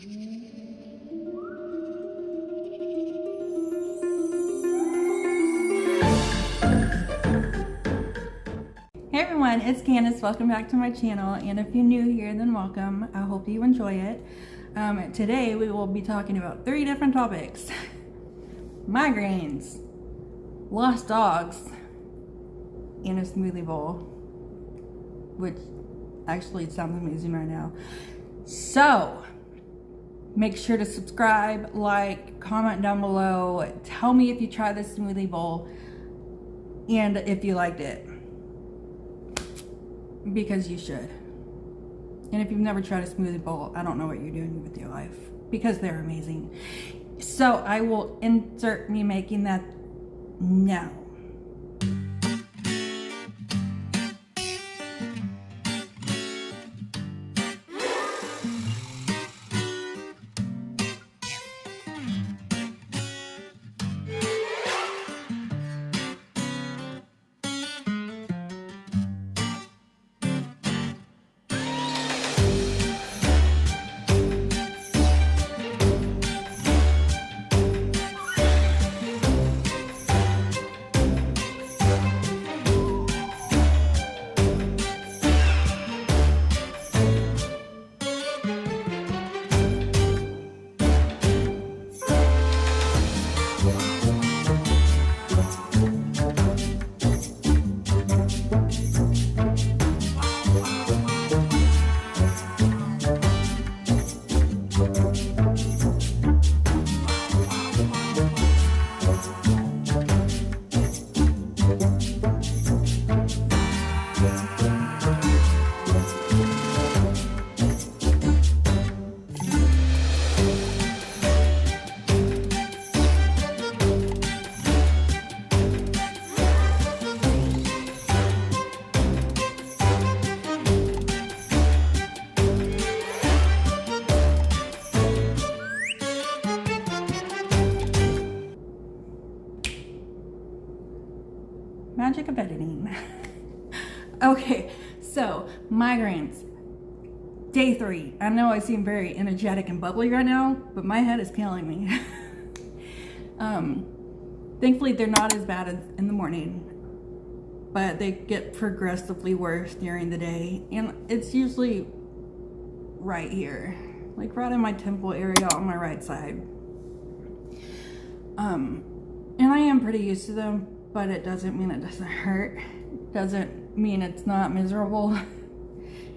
Hey everyone, it's Candace. Welcome back to my channel, and if you're new here, then welcome. I hope you enjoy it. Today we will be talking about 3 different topics. Migraines, lost dogs, and a smoothie bowl, which actually sounds amazing right now. So make sure to subscribe, like, comment down below. Tell me if you tried this smoothie bowl and if you liked it, because you should. And if you've never tried a smoothie bowl, I don't know what you're doing with your life, because they're amazing. So I will insert me making that now. Magic of editing. Okay, so migraines, day 3. I know I seem very energetic and bubbly right now, but my head is killing me. Thankfully they're not as bad as in the morning, but they get progressively worse during the day, and it's usually right here, like right in my temple area on my right side. And I am pretty used to them, but it doesn't mean it doesn't hurt. It doesn't mean it's not miserable.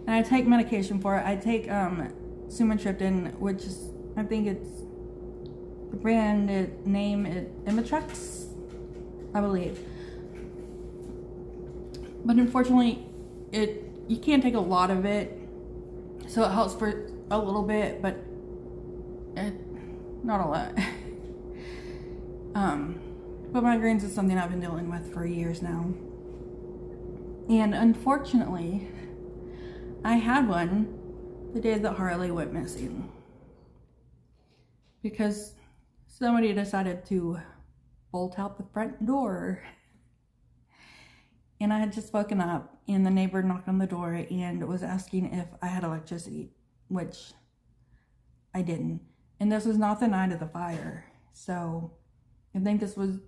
And I take medication for it. I take sumatriptan, which is, I think it's the brand name is Imitrex, I believe. But unfortunately, you can't take a lot of it, so it helps for a little bit, but not a lot. But migraines is something I've been dealing with for years now. And unfortunately, I had one the day that Harley went missing, because somebody decided to bolt out the front door. And I had just woken up, and the neighbor knocked on the door and was asking if I had electricity, which I didn't. And this was not the night of the fire. So I think this was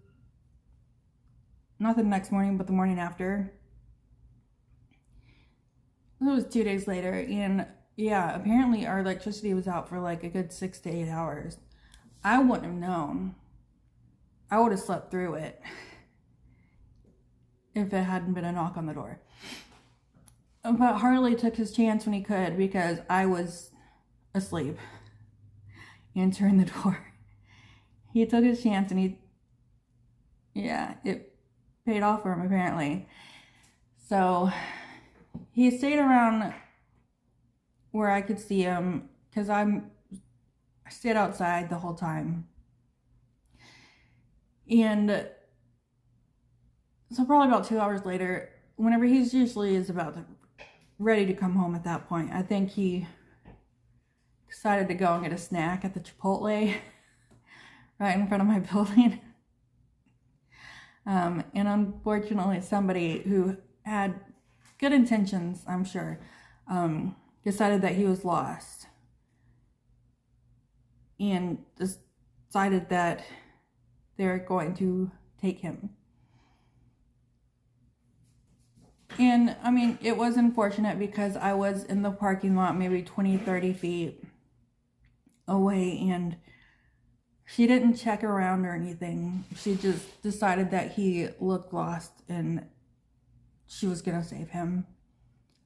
not the next morning, but the morning after. It was 2 days later, and yeah, apparently our electricity was out for like a good 6 to 8 hours. I wouldn't have known. I would have slept through it if it hadn't been a knock on the door. But Harley took his chance when he could, because I was asleep answering the door. He took his chance, and it paid off for him apparently. So he stayed around where I could see him, because I stayed outside the whole time. And so probably about 2 hours later, whenever he's usually is about ready to come home at that point, I think he decided to go and get a snack at the Chipotle right in front of my building. And unfortunately, somebody who had good intentions, I'm sure, decided that he was lost. and decided that they're going to take him. And I mean, it was unfortunate because I was in the parking lot maybe 20-30 feet away, and she didn't check around or anything. She just decided that he looked lost and she was gonna save him.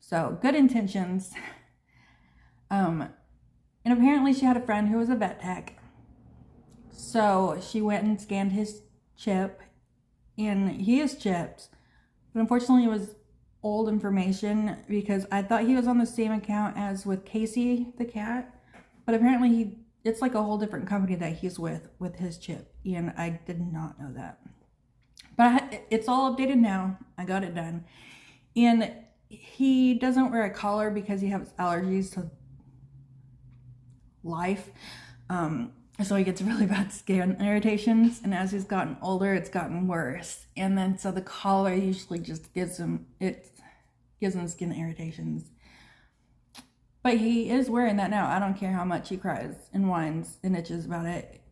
So good intentions. And apparently she had a friend who was a vet tech. So she went and scanned his chip, and he is chipped. But unfortunately it was old information because I thought he was on the same account as with Casey the cat. But apparently it's like a whole different company that he's with his chip. And I did not know that. But it's all updated now. I got it done. And he doesn't wear a collar because he has allergies to life. So he gets really bad skin irritations. And as he's gotten older, it's gotten worse. And then so the collar usually just gives him skin irritations. But he is wearing that now. I don't care how much he cries and whines and itches about it.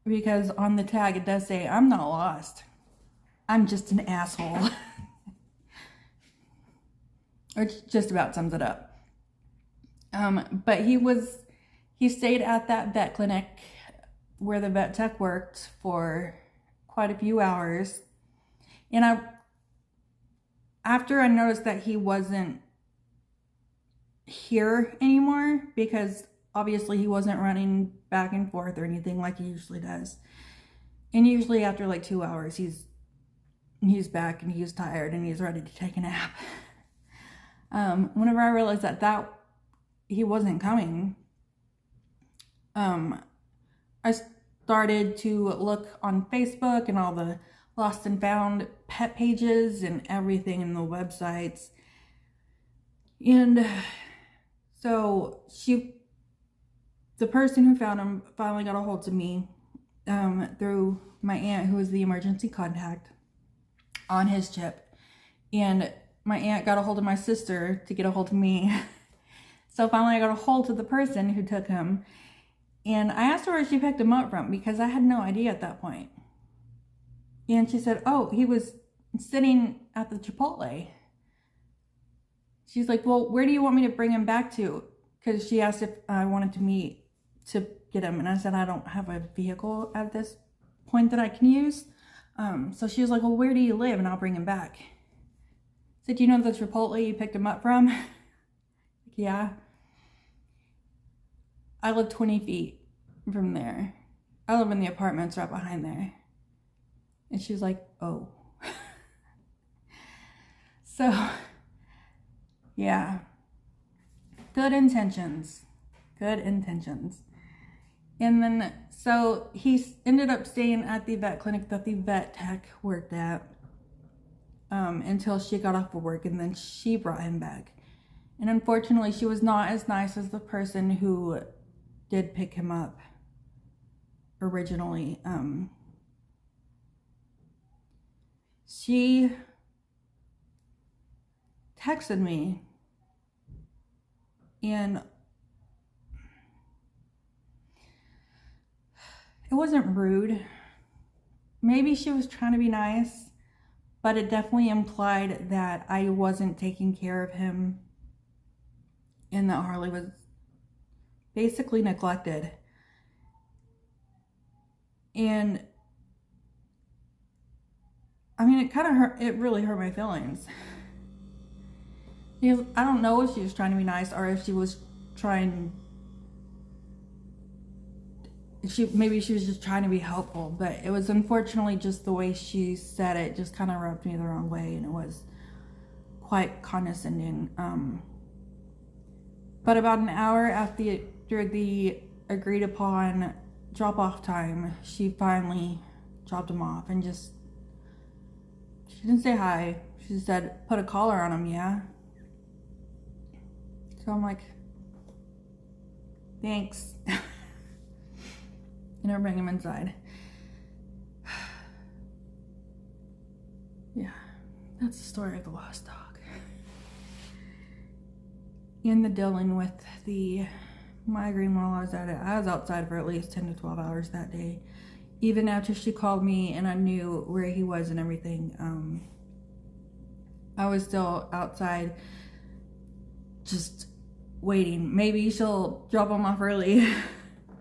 Because on the tag it does say, "I'm not lost. I'm just an asshole." Which just about sums it up. But he stayed at that vet clinic where the vet tech worked for quite a few hours. And after I noticed that he wasn't here anymore, because obviously he wasn't running back and forth or anything like he usually does. And usually after like 2 hours, he's back and he's tired and he's ready to take a nap. Whenever I realized that he wasn't coming, I started to look on Facebook and all the lost and found pet pages and everything in the websites. And so the person who found him finally got a hold of me through my aunt, who was the emergency contact on his chip. And my aunt got a hold of my sister to get a hold of me. So finally I got a hold of the person who took him. And I asked her where she picked him up from because I had no idea at that point. And she said, "Oh, he was sitting at the Chipotle." She's like, "Well, where do you want me to bring him back to?" Because she asked if I wanted to get him. And I said, "I don't have a vehicle at this point that I can use." So she was like, "Well, where do you live? And I'll bring him back." I said, "Do you know the Chipotle you picked him up from?" "Yeah." "I live 20 feet from there. I live in the apartments right behind there." And she was like, "Oh." So, yeah. Good intentions. Good intentions. And then, so he ended up staying at the vet clinic that the vet tech worked at until she got off of work, and then she brought him back. And unfortunately, she was not as nice as the person who did pick him up originally. She texted me, and it wasn't rude. Maybe she was trying to be nice, but it definitely implied that I wasn't taking care of him and that Harley was basically neglected. And I mean, it kind of hurt. It really hurt my feelings. Because I don't know if she was trying to be nice or if she was trying. Maybe she was just trying to be helpful, but it was unfortunately just the way she said it just kind of rubbed me the wrong way, and it was quite condescending. But about an hour after the agreed upon drop off time, she finally dropped him off, and she didn't say hi. She said, "Put a collar on him, yeah?" So I'm like, "Thanks." And I bring him inside. Yeah, that's the story of the lost dog. And the dealing with the migraine while I was at it. I was outside for at least 10 to 12 hours that day. Even after she called me and I knew where he was and everything, I was still outside just waiting. Maybe she'll drop him off early.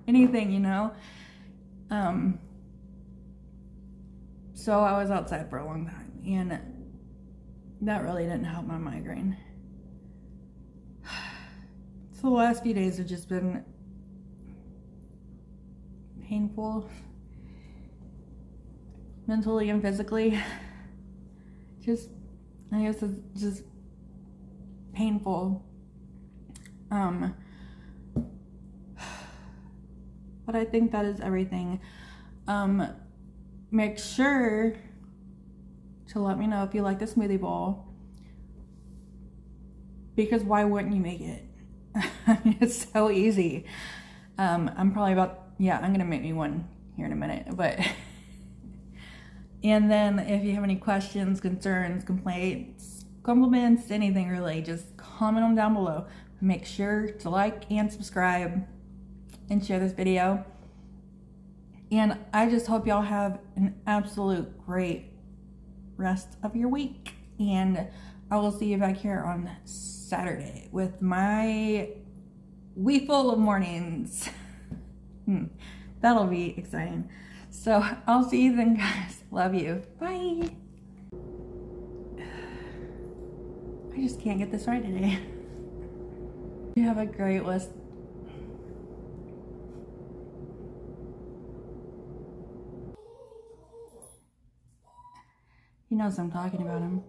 Anything, you know? So I was outside for a long time, and that really didn't help my migraine. So the last few days have just been painful, mentally and physically. I guess it's just painful. But I think that is everything. Make sure to let me know if you like the smoothie bowl, because why wouldn't you make it? It's so easy. I'm gonna make me one here in a minute, but and then if you have any questions, concerns, complaints, compliments, anything really, just comment them down below. Make sure to like and subscribe and share this video. And I just hope y'all have an absolute great rest of your week. And I will see you back here on Saturday with my week full of mornings. That'll be exciting. So I'll see you then, guys. Love you. Bye. I just can't get this right today. You have a great list. He knows I'm talking about him.